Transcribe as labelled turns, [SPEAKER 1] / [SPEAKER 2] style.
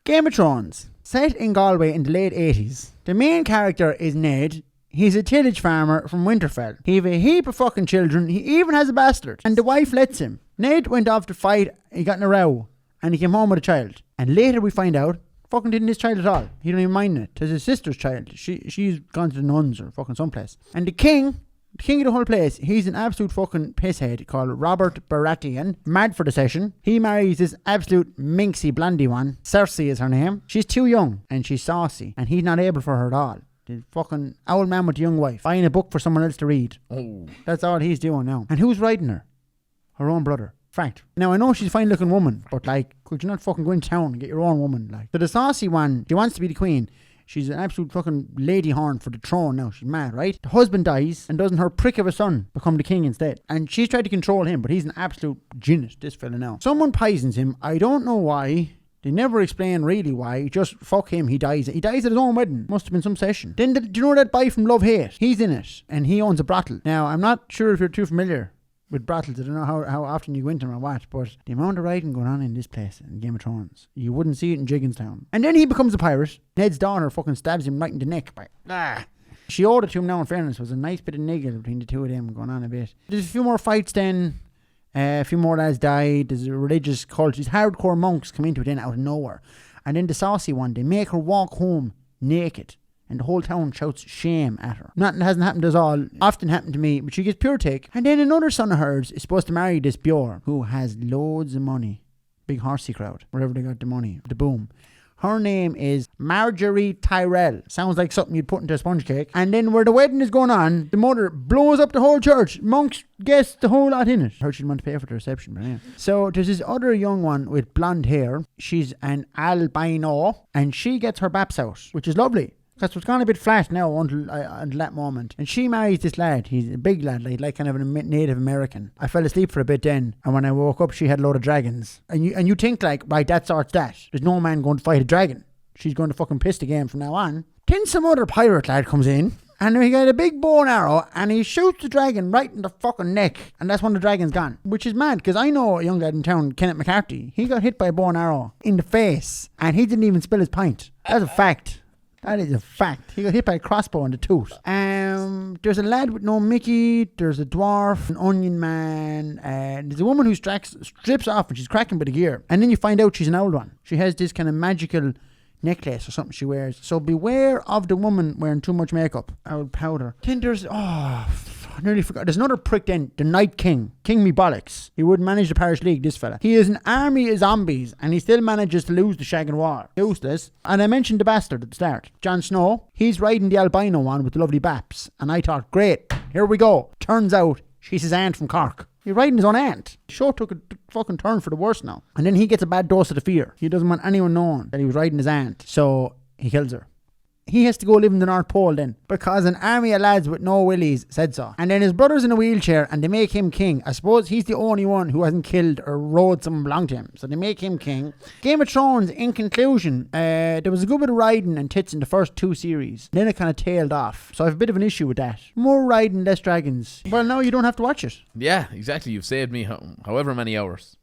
[SPEAKER 1] Game of Thrones. Set in Galway in the late 80s. The main character is Ned. He's a tillage farmer from Winterfell. He have a heap of fucking children. He even has a bastard. And the wife lets him. Ned went off to fight. He got in a row. And he came home with a child. And later we find out, fucking didn't his child at all. He don't even mind it. It's his sister's child. She's gone to the nuns or fucking someplace. And the king of the whole place, he's an absolute fucking pisshead called Robert Baratheon. Mad for the session. He marries this absolute minxy blondie one. Cersei is her name. She's too young. And she's saucy. And he's not able for her at all. The fucking old man with the young wife buying a book for someone else to read. Oh. That's all he's doing now. And who's riding her? Her own brother. Fact. Now I know she's a fine looking woman, but like, could you not fucking go in town and get your own woman? Like, so the saucy one, she wants to be the queen. She's an absolute fucking lady horn for the throne now. She's mad, right? The husband dies, and doesn't her prick of a son become the king instead? And she's tried to control him, but he's an absolute genius, this fella now. Someone poisons him. I don't know why. They never explain really why. Just fuck him, he dies. He dies at his own wedding. Must have been some session. Then, do you know that boy from Love Hate? He's in it, and he owns a brothel. Now, I'm not sure if you're too familiar with brothels. I don't know how often you go into them or what, but the amount of writing going on in this place, in Game of Thrones, you wouldn't see it in Jigginstown. And then he becomes a pirate. Ned's daughter fucking stabs him right in the neck. She owed it to him now, in fairness. It was a nice bit of niggle between the two of them going on a bit. There's a few more fights then. A few more lads died. There's a religious cult. These hardcore monks come into it then out of nowhere. And then the saucy one, they make her walk home naked. And the whole town shouts shame at her. Nothing hasn't happened to us all. Often happened to me. But she gets pure take. And then another son of hers is supposed to marry this Bjorn, who has loads of money. Big horsey crowd. Wherever they got the money. The boom. Her name is Marjorie Tyrell. Sounds like something you'd put into a sponge cake. And then where the wedding is going on, the mother blows up the whole church. Monks guess the whole lot in it. I heard she didn't want to pay for the reception, but yeah. So there's this other young one with blonde hair. She's an albino. And she gets her baps out, which is lovely. Because it's gone a bit flat now until that moment. And she marries this lad. He's a big lad, like kind of a Native American. I fell asleep for a bit then. And when I woke up, she had a load of dragons. And you think like, right, that sorts that. There's no man going to fight a dragon. She's going to fucking piss the game from now on. Then some other pirate lad comes in. And he got a big bow and arrow. And he shoots the dragon right in the fucking neck. And that's when the dragon's gone. Which is mad. Because I know a young lad in town, Kenneth McCarthy. He got hit by a bow and arrow in the face. And he didn't even spill his pint. That's a fact. That is a fact. He got hit by a crossbow in the tooth. There's a lad with no Mickey. There's a dwarf, an onion man. There's a woman who strips off and she's cracking by the gear. And then you find out she's an old one. She has this kind of magical necklace or something she wears. So beware of the woman wearing too much makeup. Old powder. Then there's... I nearly forgot. There's another prick then. The Night King. King me bollocks. He would manage the parish league, this fella. He is an army of zombies and he still manages to lose the shagging war. Useless. And I mentioned the bastard at the start. Jon Snow. He's riding the albino one with the lovely baps. And I thought, great. Here we go. Turns out she's his aunt from Cork. He's riding his own aunt. The show took a fucking turn for the worse now. And then he gets a bad dose of the fear. He doesn't want anyone knowing that he was riding his aunt. So he kills her. He has to go live in the North Pole then, because an army of lads with no willies said so. And then his brother's in a wheelchair and they make him king. I suppose he's the only one who hasn't killed or rode someone belong to him. So they make him king. Game of Thrones, in conclusion, there was a good bit of riding and tits in the first 2 series. Then it kind of tailed off. So I have a bit of an issue with that. More riding, less dragons. Well, now you don't have to watch it.
[SPEAKER 2] Yeah, exactly. You've saved me however many hours.